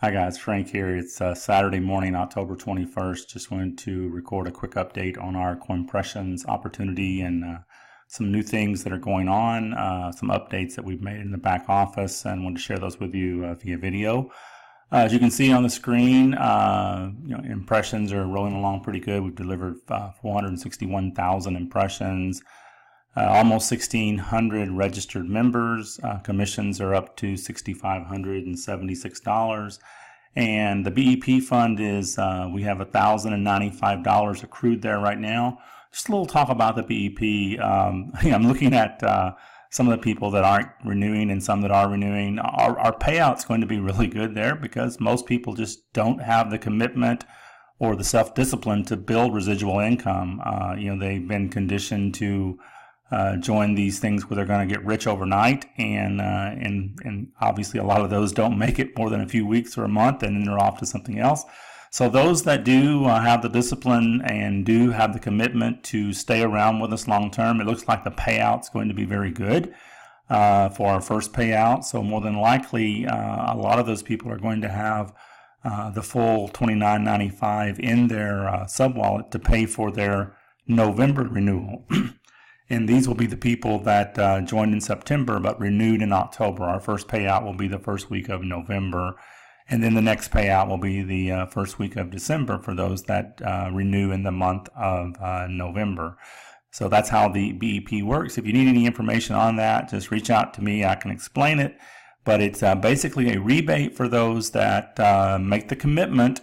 Hi guys, Frank here. It's Saturday morning, October 21st. Just wanted to record a quick update on our Coinpressions opportunity and some new things that are going on, some updates that we've made in the back office, and wanted to share those with you via video. As you can see on the screen, impressions are rolling along pretty good. We've delivered 461,000 impressions. Almost 1,600 registered members. Commissions are up to $6,576. And the BEP fund is, we have $1,095 accrued there right now. Just a little talk about the BEP. I'm looking at some of the people that aren't renewing and some that are renewing. Our payout's going to be really good there because most people just don't have the commitment or the self-discipline to build residual income. They've been conditioned to join these things where they're going to get rich overnight, and obviously a lot of those don't make it more than a few weeks or a month, and then they're off to something else. So those that do have the discipline and do have the commitment to stay around with us long term, it looks like the payout's going to be very good for our first payout. So more than likely, a lot of those people are going to have the full $29.95 in their sub wallet to pay for their November renewal. And these will be the people that joined in September but renewed in October. Our first payout will be the first week of November, and then the next payout will be the first week of December for those that renew in the month of November. So that's how the BEP works. If you need any information on that, just reach out to me. I can explain it. But it's basically a rebate for those that make the commitment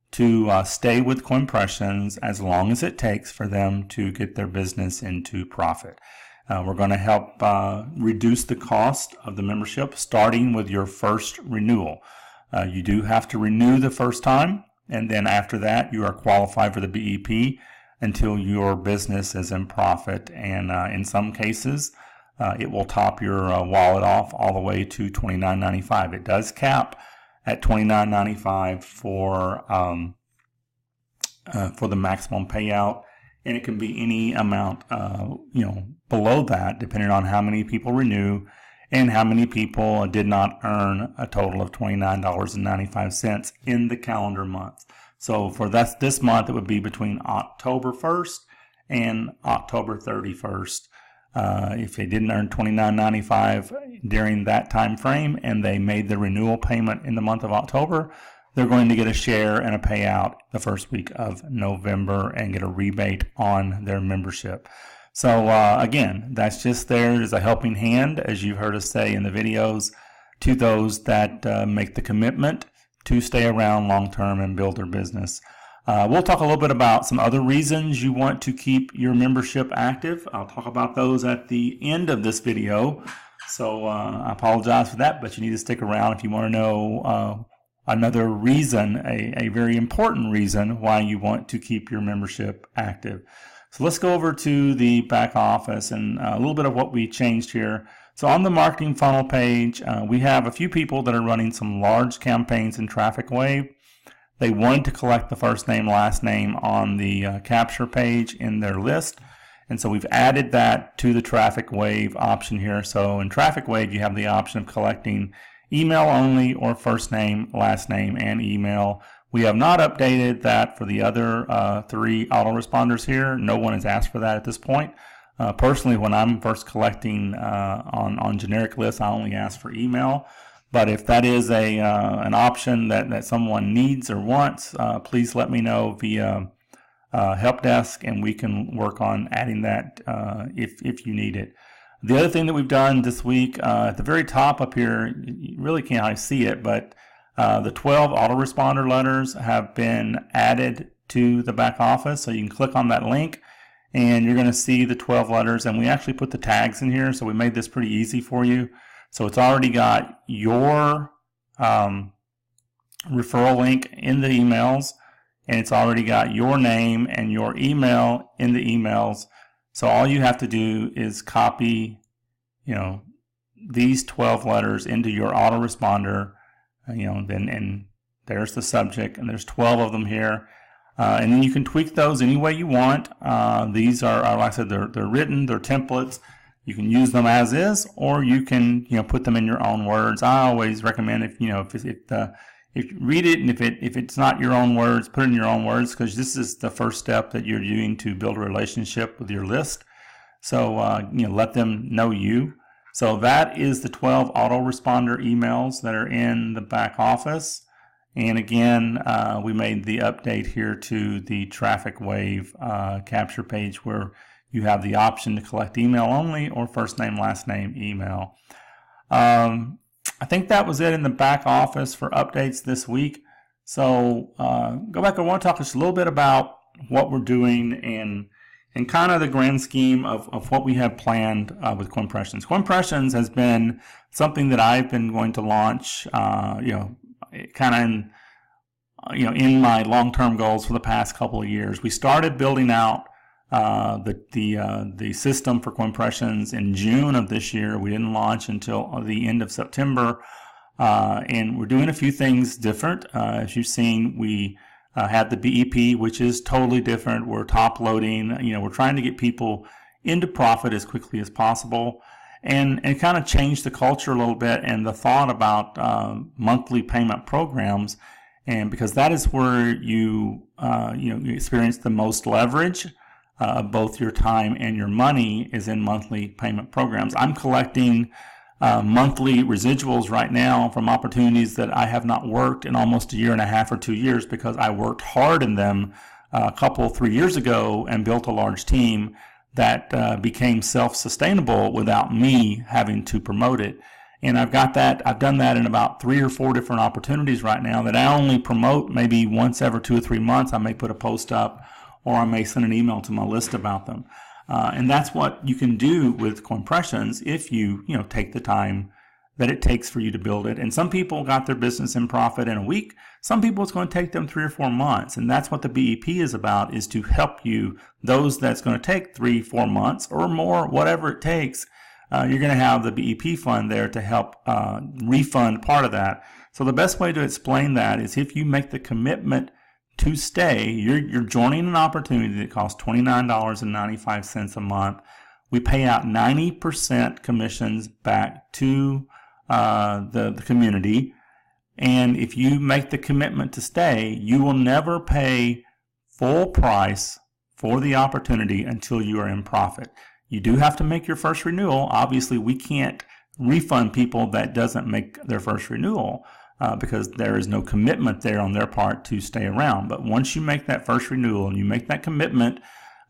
to stay with Coinpressions as long as it takes for them to get their business into profit. We're going to help reduce the cost of the membership starting with your first renewal. You do have to renew the first time, and then after that you are qualified for the BEP until your business is in profit. And in some cases, it will top your wallet off all the way to $29.95. It does cap at $29.95 for the maximum payout, and it can be any amount below that, depending on how many people renew and how many people did not earn a total of $29.95 in the calendar month. So for this month, it would be between October 1st and October 31st. If they didn't earn $29.95 during that time frame and they made the renewal payment in the month of October, they're going to get a share and a payout the first week of November and get a rebate on their membership. So again, that's just there as a helping hand, as you've heard us say in the videos, to those that make the commitment to stay around long term and build their business. We'll talk a little bit about some other reasons you want to keep your membership active. I'll talk about those at the end of this video. So I apologize for that, but you need to stick around if you want to know another reason, a very important reason why you want to keep your membership active. So let's go over to the back office and a little bit of what we changed here. So on the marketing funnel page, we have a few people that are running some large campaigns in Traffic Wave. They wanted to collect the first name, last name on the capture page in their list. And so we've added that to the Traffic Wave option here. So in Traffic Wave, you have the option of collecting email only or first name, last name, and email. We have not updated that for the other three autoresponders here. No one has asked for that at this point. Personally, when I'm first collecting on generic lists, I only ask for email. But if that is an option that someone needs or wants, please let me know via help desk, and we can work on adding that if you need it. The other thing that we've done this week, at the very top up here, you really can't hardly see it, but the 12 autoresponder letters have been added to the back office. So you can click on that link and you're going to see the 12 letters, and we actually put the tags in here, so we made this pretty easy for you. So it's already got your referral link in the emails, and it's already got your name and your email in the emails. So all you have to do is copy, these 12 letters into your autoresponder, and there's the subject, and there's 12 of them here. And then you can tweak those any way you want. These are, like I said, they're written, they're templates. You can use them as is, or you can, put them in your own words. I always recommend if if you read it, and if it's not your own words, put it in your own words, because this is the first step that you're doing to build a relationship with your list. So let them know you. So that is the 12 autoresponder emails that are in the back office. And again, we made the update here to the traffic wave capture page, where you have the option to collect email only or first name, last name email. I think that was it in the back office for updates this week. So go back. I want to talk just a little bit about what we're doing and kind of the grand scheme of what we have planned with Coinpressions. Coinpressions has been something that I've been going to launch, kind of in my long-term goals for the past couple of years. We started building out the system for Coinpressions in June of this year. We didn't launch until the end of September, and we're doing a few things different. As you've seen, we had the BEP, which is totally different. We're top loading. We're trying to get people into profit as quickly as possible, and kind of change the culture a little bit and the thought about monthly payment programs. And because that is where you experience the most leverage. Both your time and your money is in monthly payment programs. I'm collecting monthly residuals right now from opportunities that I have not worked in almost a year and a half or 2 years, because I worked hard in them a couple, 3 years ago and built a large team that became self-sustainable without me having to promote it. And I've done that in about 3 or 4 different opportunities right now that I only promote maybe once every 2 or 3 months. I may put a post up, or I may send an email to my list about them. And that's what you can do with Coinpressions if you take the time that it takes for you to build it. And some people got their business in profit in a week. Some people, it's going to take them 3 or 4 months. And that's what the BEP is about, is to help you. Those that's going to take 3, 4 months or more, whatever it takes, you're going to have the BEP fund there to help refund part of that. So the best way to explain that is, if you make the commitment to stay, you're joining an opportunity that costs $29.95 a month. We pay out 90% commissions back to the community. And if you make the commitment to stay, you will never pay full price for the opportunity until you are in profit. You do have to make your first renewal. Obviously, we can't refund people that doesn't make their first renewal. Because there is no commitment there on their part to stay around. But once you make that first renewal and you make that commitment,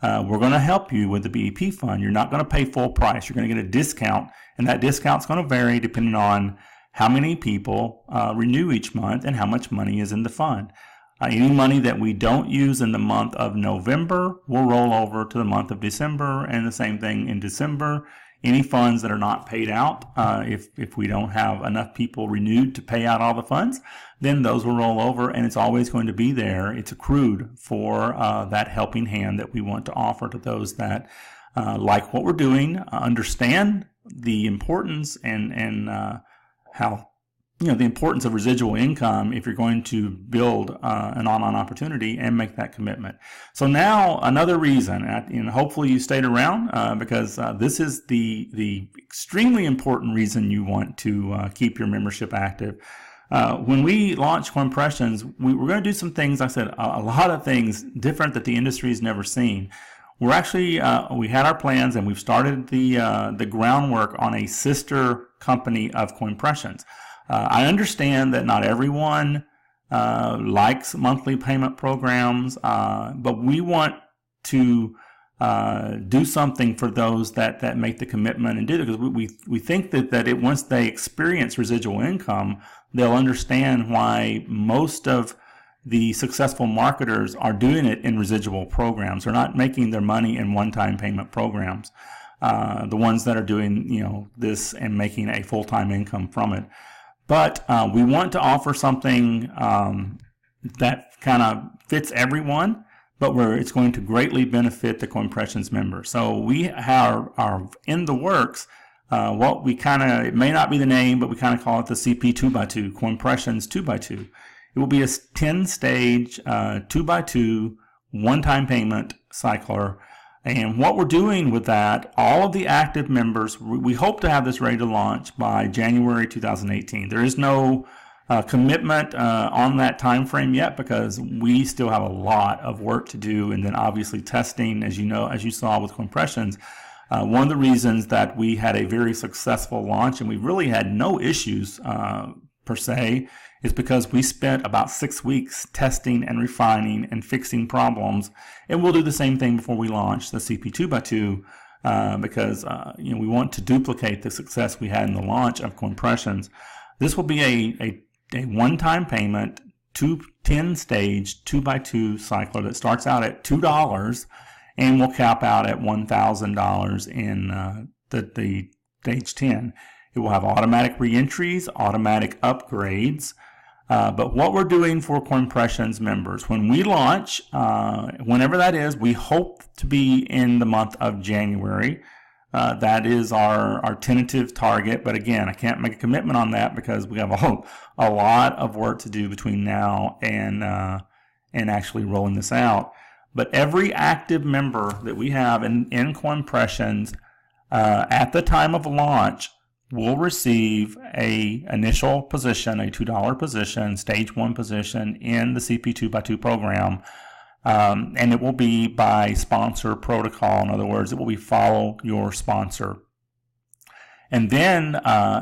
we're going to help you with the BEP fund. You're not going to pay full price. You're going to get a discount, and that discount's going to vary depending on how many people renew each month and how much money is in the fund. Any money that we don't use in the month of November will roll over to the month of December, and the same thing in December. Any funds that are not paid out, if we don't have enough people renewed to pay out all the funds, then those will roll over, and it's always going to be there. It's accrued for that helping hand that we want to offer to those that like what we're doing, understand the importance and how the importance of residual income if you're going to build an online opportunity and make that commitment. So now another reason, and hopefully you stayed around because this is the extremely important reason you want to keep your membership active. When we launch Coinpressions, we're going to do some things, I said, a lot of things different that the industry has never seen. We're actually, we had our plans, and we've started the groundwork on a sister company of Coinpressions. I understand that not everyone likes monthly payment programs, but we want to do something for those that make the commitment and do it, because we think that once they experience residual income, they'll understand why most of the successful marketers are doing it in residual programs. They're not making their money in one-time payment programs. The ones that are doing this and making a full-time income from it. But we want to offer something that kind of fits everyone, but where it's going to greatly benefit the Coinpressions members. So we are in the works what we it may not be the name, but we kind of call it the CP 2x2, Coinpressions 2x2. It will be a 10-stage 2x2 one-time payment cycler. And what we're doing with that, all of the active members, we hope to have this ready to launch by January 2018. There is no commitment on that time frame yet, because we still have a lot of work to do, and then obviously testing, as you saw with Coinpressions. One of the reasons that we had a very successful launch and we really had no issues per se is because we spent about 6 weeks testing and refining and fixing problems, and we'll do the same thing before we launch the CP 2x2 because we want to duplicate the success we had in the launch of Coinpressions. This will be a one-time payment, 10-stage 2x2 cycler that starts out at $2 and will cap out at $1,000 in the stage 10. It will have automatic reentries, automatic upgrades. But what we're doing for Coinpressions members, when we launch, whenever that is, we hope to be in the month of January. That is our tentative target. But again, I can't make a commitment on that because we have a lot of work to do between now and actually rolling this out. But every active member that we have in Coinpressions at the time of launch will receive a initial position, a $2 position, stage 1 position in the CP 2x2 program. And it will be by sponsor protocol. In other words, it will be follow your sponsor. And then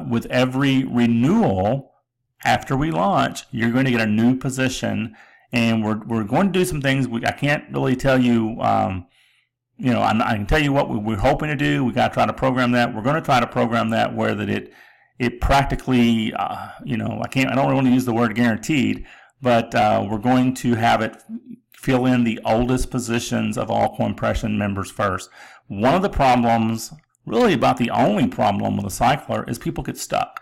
with every renewal after we launch, you're going to get a new position. And we're going to do some things. I can't really tell you, I can tell you what we're hoping to do. We got to try to program that. We're going to try to program that where that it practically, I don't really want to use the word guaranteed, but we're going to have it fill in the oldest positions of all Coinpression members first. One of the problems, really about the only problem with a cycler, is people get stuck.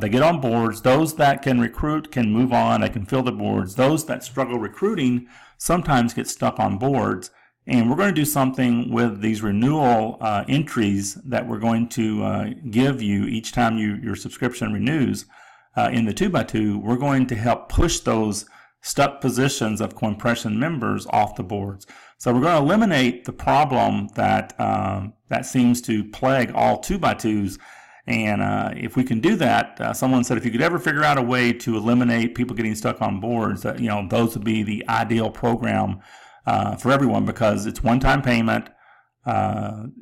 They get on boards. Those that can recruit can move on. They can fill the boards. Those that struggle recruiting sometimes get stuck on boards. And we're going to do something with these renewal entries that we're going to give you each time your subscription renews in the 2x2. We're going to help push those stuck positions of Coinpression members off the boards. So we're going to eliminate the problem that seems to plague all 2x2s. And if we can do that, someone said if you could ever figure out a way to eliminate people getting stuck on boards, those would be the ideal program for everyone, because it's one-time payment, and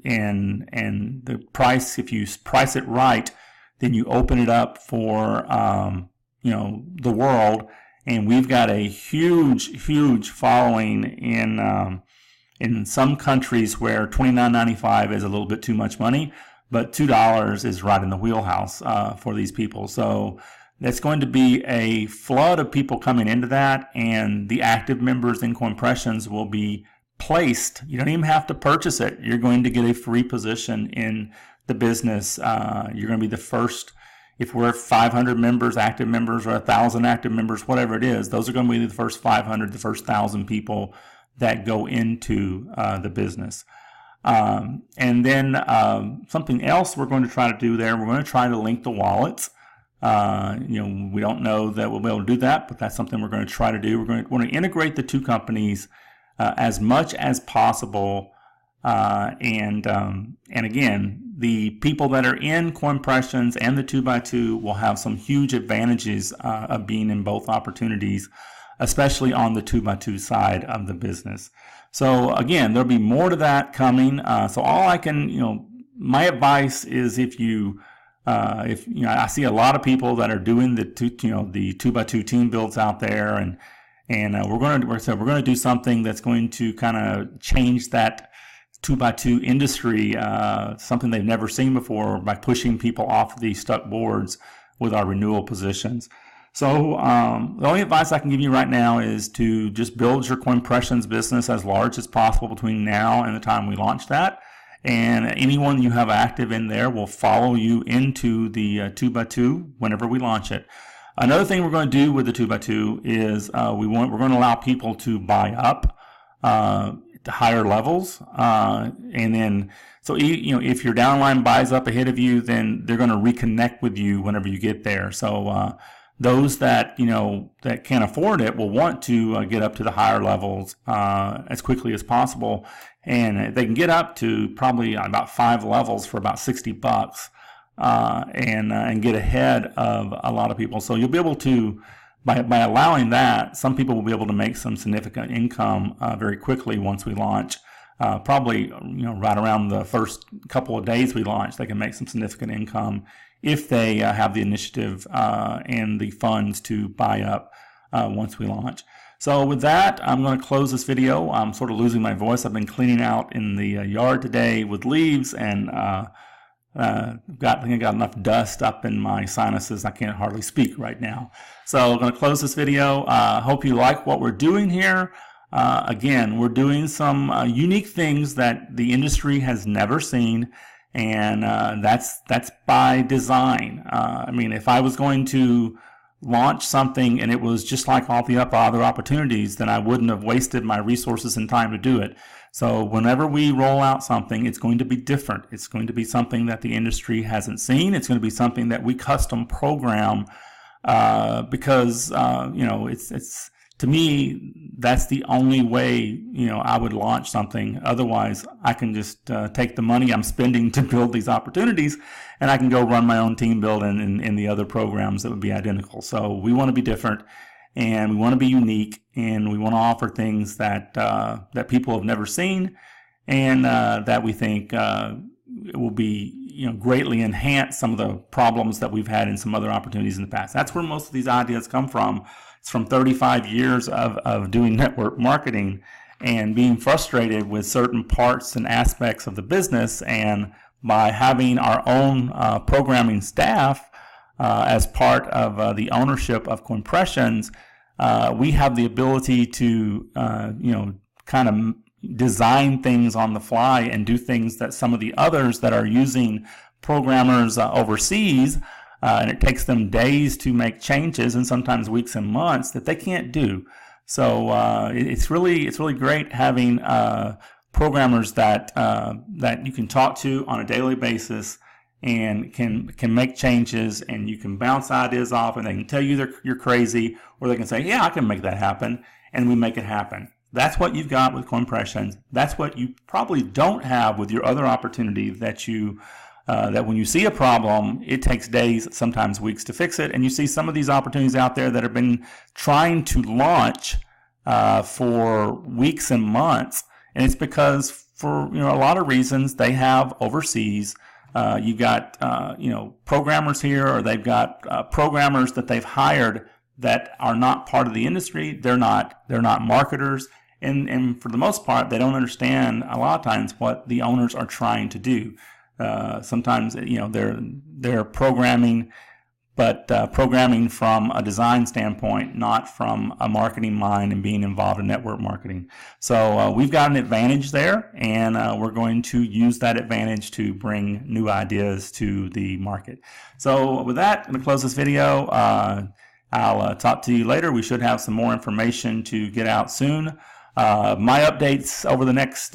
the price, if you price it right, then you open it up for the world. And we've got a huge following in some countries where $29.95 is a little bit too much money. But $2 is right in the wheelhouse for these people. So that's going to be a flood of people coming into that, and the active members in Coinpressions will be placed. You don't even have to purchase it. You're going to get a free position in the business. You're going to be the first. If we're 500 members, active members, or 1,000 active members, whatever it is, those are going to be the first 500, the first 1,000 people that go into the business. And then something else we're going to try to do there, we're going to try to link the wallets. We don't know that we'll be able to do that, but that's something we're going to try to do. We're going to integrate the two companies as much as possible. And again, the people that are in Coinpressions and the 2x2 will have some huge advantages of being in both opportunities, especially on the 2x2 side of the business. So again, there'll be more to that coming. So all I can, my advice is if I see a lot of people that are doing the 2x2 team builds out there, and we're going to do something that's going to kind of change that 2x2 industry, something they've never seen before, by pushing people off these stuck boards with our renewal positions. So the only advice I can give you right now is to just build your Coinpressions business as large as possible between now and the time we launch that. And anyone you have active in there will follow you into the 2x2 whenever we launch it. Another thing we're going to do with the 2x2 is we're going to allow people to buy up to higher levels, and then if your downline buys up ahead of you, then they're going to reconnect with you whenever you get there. So those that that can't afford it will want to get up to the higher levels as quickly as possible, and they can get up to probably about 5 levels for about $60. and get ahead of a lot of people. So you'll be able to, by allowing that, some people will be able to make some significant income very quickly once we launch. Probably right around the first couple of days we launch, they can make some significant income if they have the initiative and the funds to buy up once we launch. So with that, I'm going to close this video. I'm sort of losing my voice. I've been cleaning out in the yard today with leaves, and I think I got enough dust up in my sinuses. I can't hardly speak right now. So I'm going to close this video. Hope you like what we're doing here. Again, we're doing some unique things that the industry has never seen, and that's by design. I mean, if I was going to launch something and it was just like all the other opportunities, then I wouldn't have wasted my resources and time to do it. So whenever we roll out something, it's going to be different. It's going to be something that the industry hasn't seen. It's going to be something that we custom program because it's to me, that's the only way, I would launch something. Otherwise, I can just take the money I'm spending to build these opportunities, and I can go run my own team build and the other programs that would be identical. So we want to be different, and we want to be unique, and we want to offer things that that people have never seen, and that we think it will be greatly enhance some of the problems that we've had in some other opportunities in the past. That's where most of these ideas come from. It's from 35 years of doing network marketing and being frustrated with certain parts and aspects of the business. And by having our own programming staff as part of the ownership of Coinpressions, we have the ability to, kind of design things on the fly and do things that some of the others that are using programmers overseas, and it takes them days to make changes and sometimes weeks and months, that they can't do. So it's really great having programmers that you can talk to on a daily basis and can make changes, and you can bounce ideas off, and they can tell you you're crazy, or they can say, yeah, I can make that happen, and we make it happen. That's what you've got with Coinpressions. That's what you probably don't have with your other opportunity that when you see a problem, it takes days, sometimes weeks to fix it. And you see some of these opportunities out there that have been trying to launch for weeks and months. And it's because for a lot of reasons they have overseas. You got programmers here, or they've got programmers that they've hired that are not part of the industry. They're not marketers. And for the most part, they don't understand a lot of times what the owners are trying to do. Sometimes they're programming, but programming from a design standpoint, not from a marketing mind and being involved in network marketing. So we've got an advantage there, and we're going to use that advantage to bring new ideas to the market. So with that, I'm going to close this video. I'll talk to you later. We should have some more information to get out soon. My updates over the next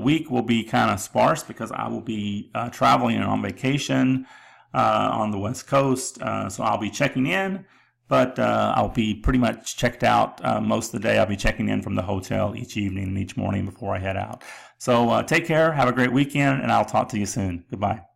week will be kind of sparse because I will be traveling and on vacation on the West Coast. So I'll be checking in, but I'll be pretty much checked out most of the day. I'll be checking in from the hotel each evening and each morning before I head out. So take care, have a great weekend, and I'll talk to you soon. Goodbye.